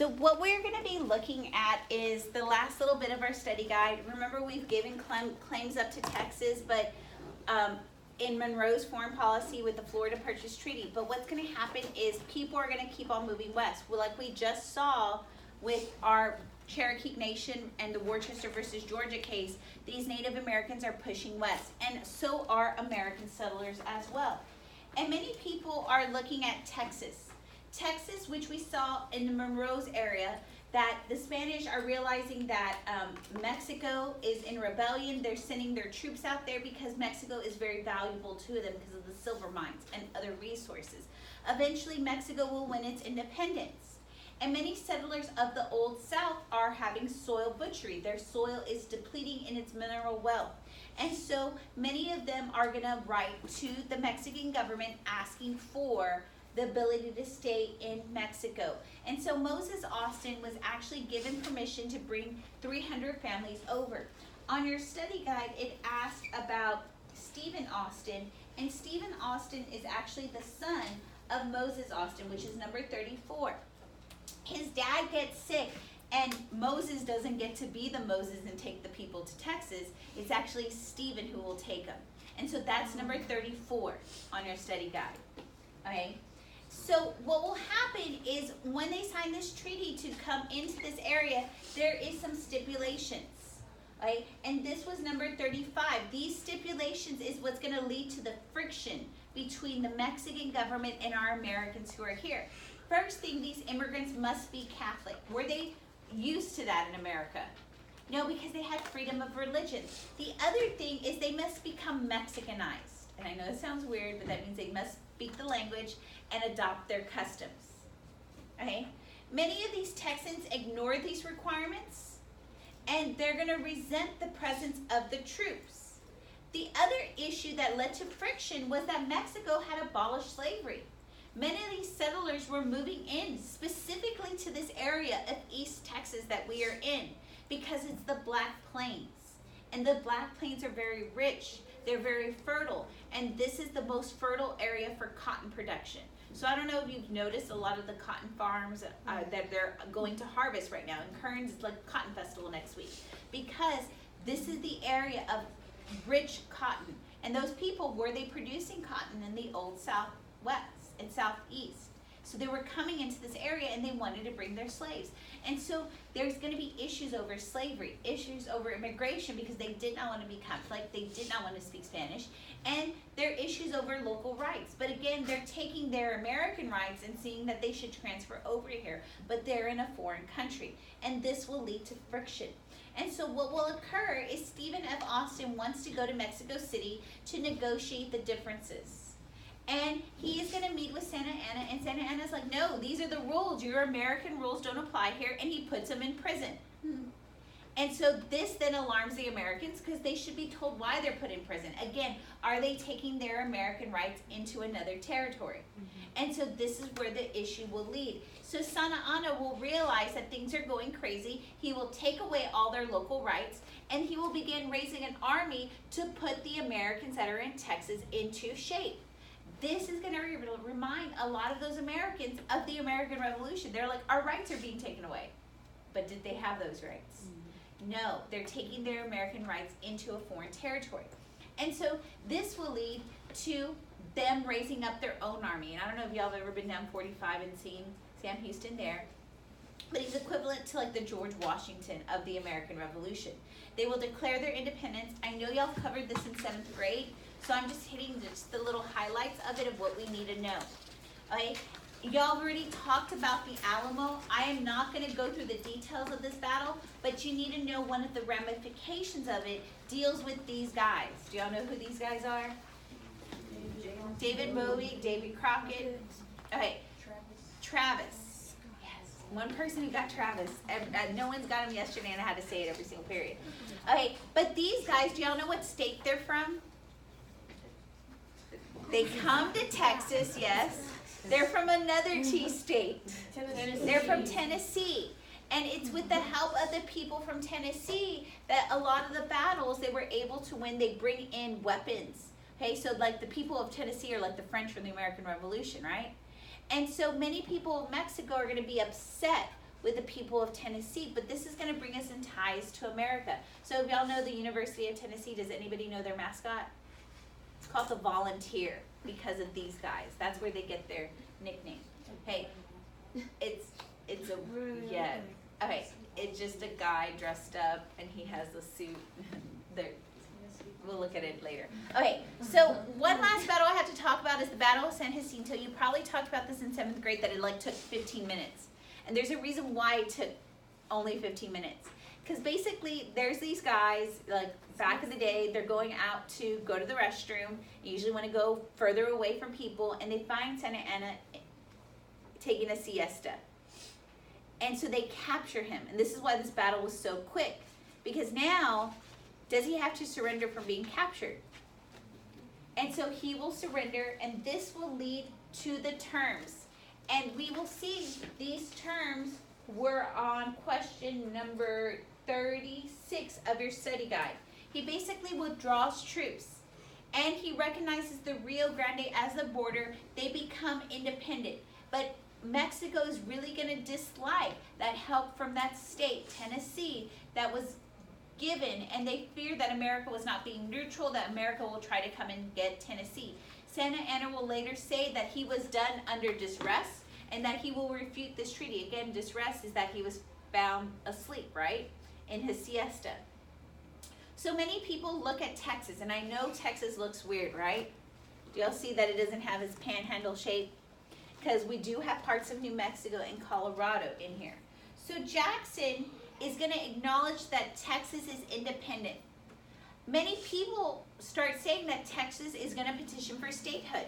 So what we're going to be looking at is the last little bit of our study guide. Remember, we've given claims up to Texas, but in Monroe's foreign policy with the Florida Purchase Treaty. But what's going to happen is people are going to keep on moving west. Well, like we just saw with our Cherokee Nation and the Worcester versus Georgia case, these Native Americans are pushing west, and so are American settlers as well. And many people are looking at Texas. Texas, which we saw in the Monroe's area, that the Spanish are realizing that Mexico is in rebellion. They're sending their troops out there because Mexico is very valuable to them because of the silver mines and other resources. Eventually, Mexico will win its independence. And many settlers of the Old South are having soil butchery. Their soil is depleting in its mineral wealth. And so many of them are going to write to the Mexican government asking for the ability to stay in Mexico. And so Moses Austin was actually given permission to bring 300 families over. On your study guide, it asked about Stephen Austin, and Stephen Austin is actually the son of Moses Austin, which is number 34. His dad gets sick, and Moses doesn't get to be the Moses and take the people to Texas. It's actually Stephen who will take them. And so that's number 34 on your study guide. Okay? So what will happen is when they sign this treaty to come into this area, there is some stipulations. Right? And this was number 35. These stipulations is what's going to lead to the friction between the Mexican government and our Americans who are here. First thing, these immigrants must be Catholic. Were they used to that in America? No, because they had freedom of religion. The other thing is they must become Mexicanized. And I know it sounds weird, but that means they must speak the language and adopt their customs. Okay? Many of these Texans ignored these requirements, and they're going to resent the presence of the troops. The other issue that led to friction was that Mexico had abolished slavery. Many of these settlers were moving in specifically to this area of East Texas that we are in because it's the Black Plains. And the Black Plains are very rich, they're very fertile, and this is the most fertile area for cotton production. So I don't know if you've noticed a lot of the cotton farms that they're going to harvest right now. In Kearns, it's like Cotton Festival next week because this is the area of rich cotton. And those people, were they producing cotton in the Old Southwest and Southeast? So they were coming into this area and they wanted to bring their slaves. And so there's going to be issues over slavery, issues over immigration because they did not want to be Catholic, they did not want to speak Spanish, and there are issues over local rights. But again, they're taking their American rights and seeing that they should transfer over here, but they're in a foreign country. And this will lead to friction. And so what will occur is Stephen F. Austin wants to go to Mexico City to negotiate the differences. And he is going to meet with Santa Anna, and Santa Anna's like, no, these are the rules. Your American rules don't apply here, and he puts them in prison. And so this then alarms the Americans because they should be told why they're put in prison. Again, are they taking their American rights into another territory? And so this is where the issue will lead. So Santa Anna will realize that things are going crazy. He will take away all their local rights, and he will begin raising an army to put the Americans that are in Texas into shape. This is going to remind a lot of those Americans of the American Revolution. They're like, our rights are being taken away. But did they have those rights? No, they're taking their American rights into a foreign territory. And so this will lead to them raising up their own army. And I don't know if y'all have ever been down 45 and seen Sam Houston there, but he's equivalent to like the George Washington of the American Revolution. They will declare their independence. I know y'all covered this in 7th grade, so I'm just hitting just the little highlights of it of what we need to know. Okay? Y'all already talked about the Alamo. I am not going to go through the details of this battle, but you need to know one of the ramifications of it deals with these guys. Do y'all know who these guys are? David Bowie, Davy Crockett. Okay, Travis. Yes, one person who got Travis. No one's got him yesterday, and I had to say it every single period. Okay, but these guys, do y'all know what state they're from? They come to Texas, yes. They're from another T state. They're from Tennessee. And it's with the help of the people from Tennessee that a lot of the battles they were able to win. They bring in weapons. Okay, so like the people of Tennessee are like the French from the American Revolution, right? And so many people of Mexico are going to be upset with the people of Tennessee, but this is going to bring us in ties to America. So if y'all know the University of Tennessee, does anybody know their mascot? It's called the Volunteer because of these guys. That's where they get their nickname. Hey, it's a, yeah, okay, it's just a guy dressed up and he has a suit. There, we'll look at it later. Okay, so one last battle I have to talk about is the Battle of San Jacinto. You probably talked about this in 7th grade, that it like took 15 minutes. And there's a reason why it took only 15 minutes. Because basically, there's these guys, like back in the day, they're going out to go to the restroom, usually want to go further away from people, and they find Santa Anna taking a siesta. And so they capture him. And this is why this battle was so quick. Because now, does he have to surrender from being captured? And so he will surrender, and this will lead to the terms. And we will see these terms were on question number 36 of your study guide. He basically withdraws troops, and he recognizes the Rio Grande as a border. They become independent. But Mexico is really going to dislike that help from that state, Tennessee, that was given, and they fear that America was not being neutral, that America will try to come and get Tennessee. Santa Anna will later say that he was done under duress and that he will refute this treaty. Again, duress is that he was found asleep, right, in his siesta. So many people look at Texas, and I know Texas looks weird, right? Do y'all see that it doesn't have its panhandle shape? Because we do have parts of New Mexico and Colorado in here. So Jackson is going to acknowledge that Texas is independent. Many people start saying that Texas is going to petition for statehood,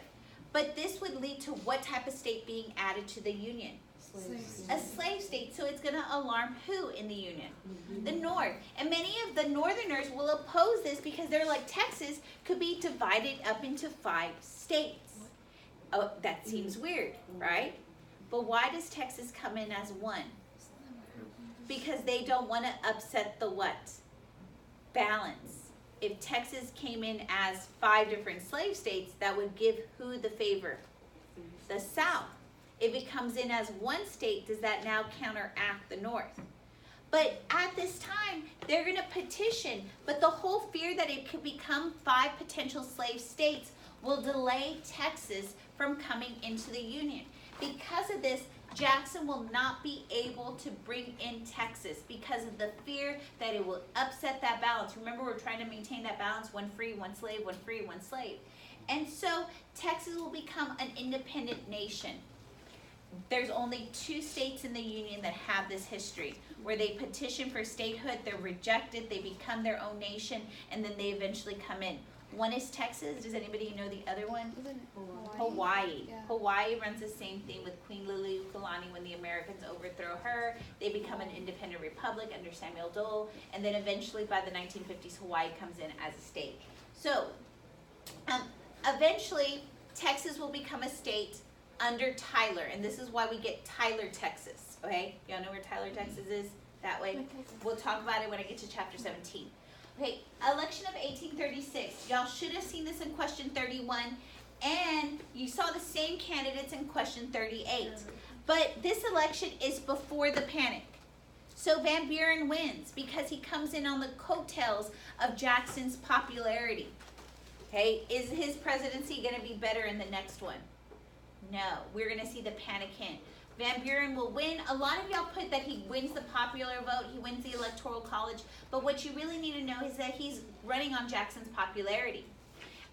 but this would lead to what type of state being added to the Union? A slave state. So it's going to alarm who in the Union? The North. And many of the Northerners will oppose this because they're like, Texas could be divided up into 5 states. Oh, that seems weird, right? But why does Texas come in as one? Because they don't want to upset the what? Balance. If Texas came in as 5 different slave states, that would give who the favor? The South. If it comes in as one state, does that now counteract the North? But at this time, they're going to petition. But the whole fear that it could become 5 potential slave states will delay Texas from coming into the Union. Because of this, Jackson will not be able to bring in Texas because of the fear that it will upset that balance. Remember, we're trying to maintain that balance, one free, one slave, one free, one slave. And so Texas will become an independent nation. There's only 2 states in the Union that have this history, where they petition for statehood, they're rejected, they become their own nation, and then they eventually come in. One is Texas. Does anybody know the other one? Hawaii. Yeah. Hawaii runs the same thing with Queen Liliuokalani. When the Americans overthrow her, they become an independent republic under Samuel Dole, and then eventually by the 1950s, Hawaii comes in as a state. So, eventually, Texas will become a state under Tyler, and this is why we get Tyler, Texas. Okay, y'all know where Tyler, Texas is? That way. We'll talk about it when I get to chapter 17. Okay, election of 1836. Y'all should have seen this in question 31, and you saw the same candidates in question 38. But this election is before the panic. So Van Buren wins because he comes in on the coattails of Jackson's popularity. Okay, is his presidency going to be better in the next one? No, we're going to see the panic hint. Van Buren will win. A lot of y'all put that he wins the popular vote, he wins the electoral college, but what you really need to know is that he's running on Jackson's popularity.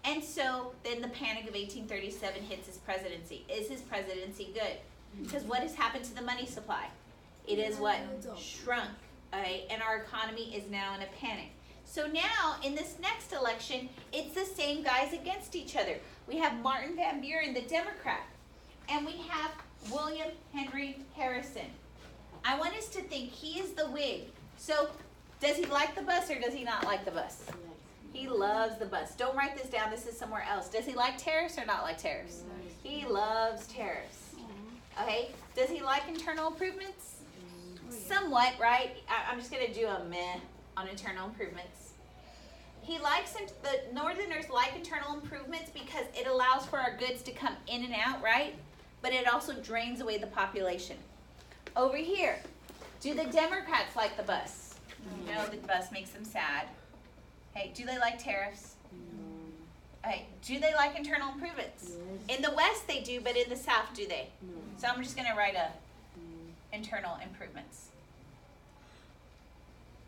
And so then the panic of 1837 hits his presidency. Is his presidency good? Because what has happened to the money supply? It is what? Shrunk. Okay? And our economy is now in a panic. So now, in this next election, it's the same guys against each other. We have Martin Van Buren, the Democrat, and we have William Henry Harrison. I want us to think he is the Whig. So, does he like the bus or does he not like the bus? He loves the bus. Don't write this down. This is somewhere else. Does he like tariffs or not like tariffs? He loves tariffs. Okay. Does he like internal improvements? Somewhat, right? I'm just going to do a meh on internal improvements. He likes the Northerners like internal improvements because it allows for our goods to come in and out, right? But it also drains away the population. Over here, Do the Democrats like the bus? No, the bus makes them sad. Hey, do they like tariffs? Hey, do they like internal improvements? In the West they do, but in the South do they? So I'm just going to write internal improvements.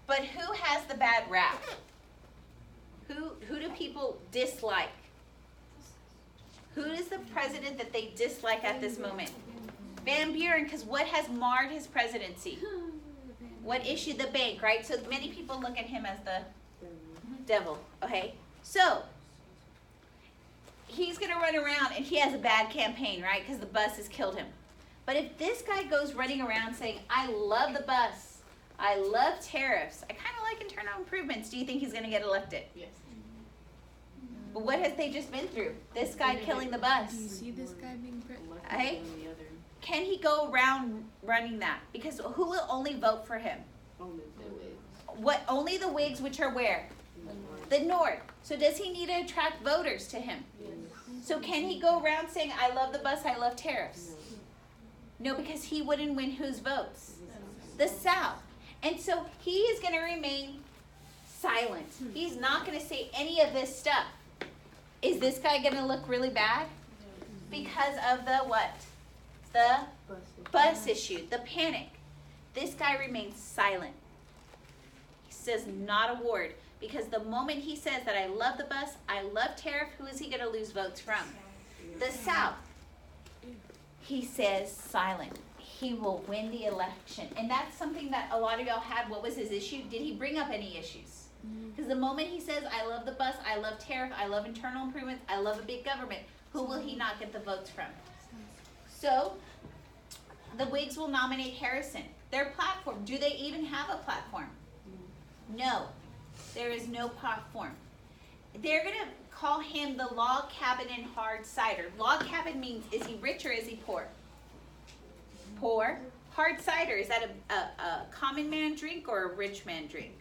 But who has the bad rap? Who do people dislike? Who is the president that they dislike at this moment? Van Buren, because what has marred his presidency? What issued the bank, right? So many people look at him as the devil, okay? So, he's going to run around and he has a bad campaign, right? Because the bus has killed him. But if this guy goes running around saying, I love the bus, I love tariffs, I kind of like internal improvements, do you think he's going to get elected? Yes. But what has they just been through? This guy killing the bus. Do you see this guy being president? Hey? Can he go around running that? Because who will only vote for him? What? Only the Whigs, which are where? The North. So does he need to attract voters to him? So can he go around saying, I love the bus, I love tariffs? No, because he wouldn't win whose votes? The South. And so he is going to remain silent. He's not going to say any of this stuff. Is this guy going to look really bad? Because of the what? The bus issue, the panic. This guy remains silent. He says not a word. Because the moment he says that I love the bus, I love tariff, who is he going to lose votes from? The South. He says silent. He will win the election. And that's something that a lot of y'all had. What was his issue? Did he bring up any issues? Because the moment he says, I love the bus, I love tariff, I love internal improvements, I love a big government, who will he not get the votes from? So, the Whigs will nominate Harrison. Their platform, do they even have a platform? No. There is no platform. They're going to call him the log cabin and hard cider. Log cabin means, is he rich or is he poor? Poor. Hard cider, is that a common man drink or a rich man drink?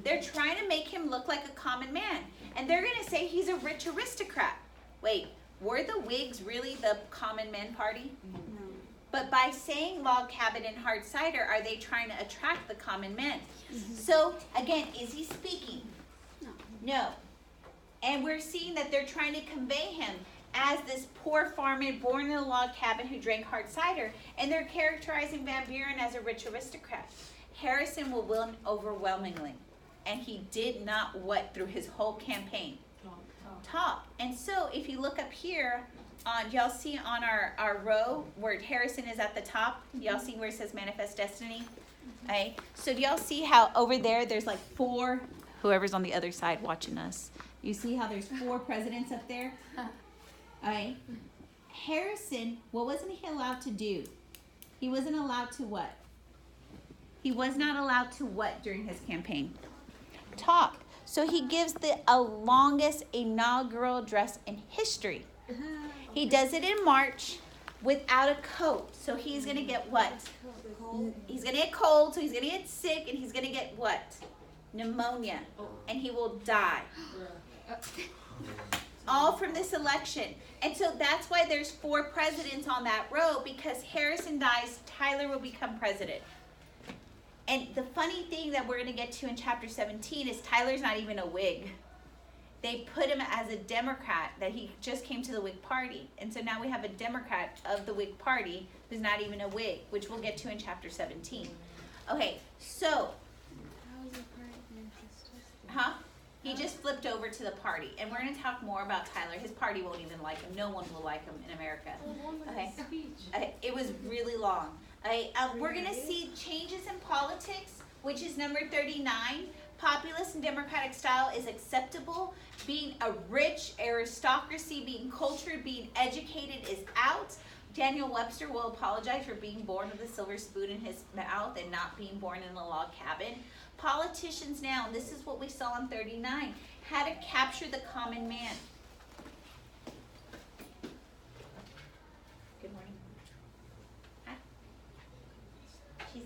They're trying to make him look like a common man. And they're going to say he's a rich aristocrat. Wait, were the Whigs really the common man party? No. But by saying log cabin and hard cider, are they trying to attract the common men? So, again, is he speaking? No. And we're seeing that they're trying to convey him as this poor farmer born in a log cabin who drank hard cider. And they're characterizing Van Buren as a rich aristocrat. Harrison will win overwhelmingly. And he did not what through his whole campaign? Talk. And so if you look up here, y'all see on our row where Harrison is at the top, y'all see where it says Manifest Destiny? Okay. So do y'all see how over there there's like 4, whoever's on the other side watching us, you see how there's 4 presidents up there? Okay. Harrison, what wasn't he allowed to do? He wasn't allowed to what? He was not allowed to what during his campaign? Talk. So he gives the longest inaugural address in history. He does it in March without a coat. So he's going to get what? He's going to get cold, so he's going to get sick, and he's going to get what? Pneumonia. And he will die. All from this election. And so that's why there's 4 presidents on that row, because Harrison dies, Tyler will become president. And the funny thing that we're going to get to in chapter 17 is Tyler's not even a Whig. They put him as a Democrat, that he just came to the Whig Party. And so now we have a Democrat of the Whig Party who's not even a Whig, which we'll get to in chapter 17. Okay, so, he just flipped over to the party. And we're going to talk more about Tyler. His party won't even like him. No one will like him in America. Okay, it was really long. We're going to see changes in politics, which is number 39. Populist and democratic style is acceptable. Being a rich aristocracy, being cultured, being educated is out. Daniel Webster will apologize for being born with a silver spoon in his mouth and not being born in a log cabin. Politicians now, and this is what we saw in 39, how to capture the common man. Good morning. Hi. She's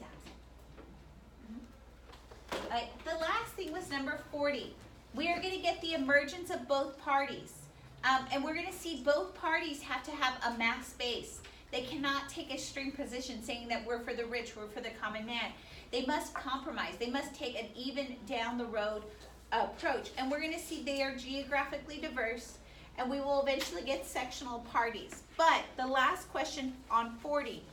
absent. The last thing was number 40. We are going to get the emergence of both parties. And we're going to see both parties have to have a mass base. They cannot take a extreme position saying that we're for the rich, we're for the common man. They must compromise. They must take an even down the road approach. And we're gonna see they are geographically diverse, and we will eventually get sectional parties. But the last question on 40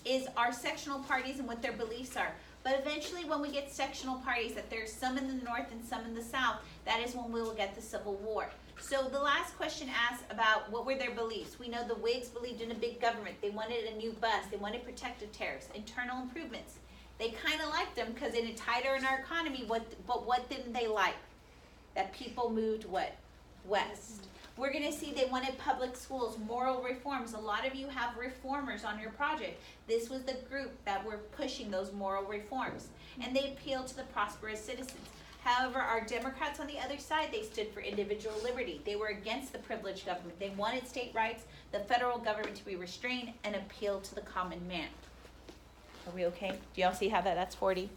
is our sectional parties and what their beliefs are. But eventually when we get sectional parties, that there's some in the north and some in the south, that is when we will get the Civil War. So the last question asks about what were their beliefs. We know the Whigs believed in a big government. They wanted a new bus. They wanted protective tariffs, internal improvements. They kind of liked them because it tighter in our economy, but what didn't they like? That people moved what? West. We're gonna see they wanted public schools, moral reforms. A lot of you have reformers on your project. This was the group that were pushing those moral reforms. And they appealed to the prosperous citizens. However, our Democrats on the other side, they stood for individual liberty. They were against the privileged government. They wanted state rights, the federal government to be restrained, and appeal to the common man. Are we okay? Do y'all see how that's 40?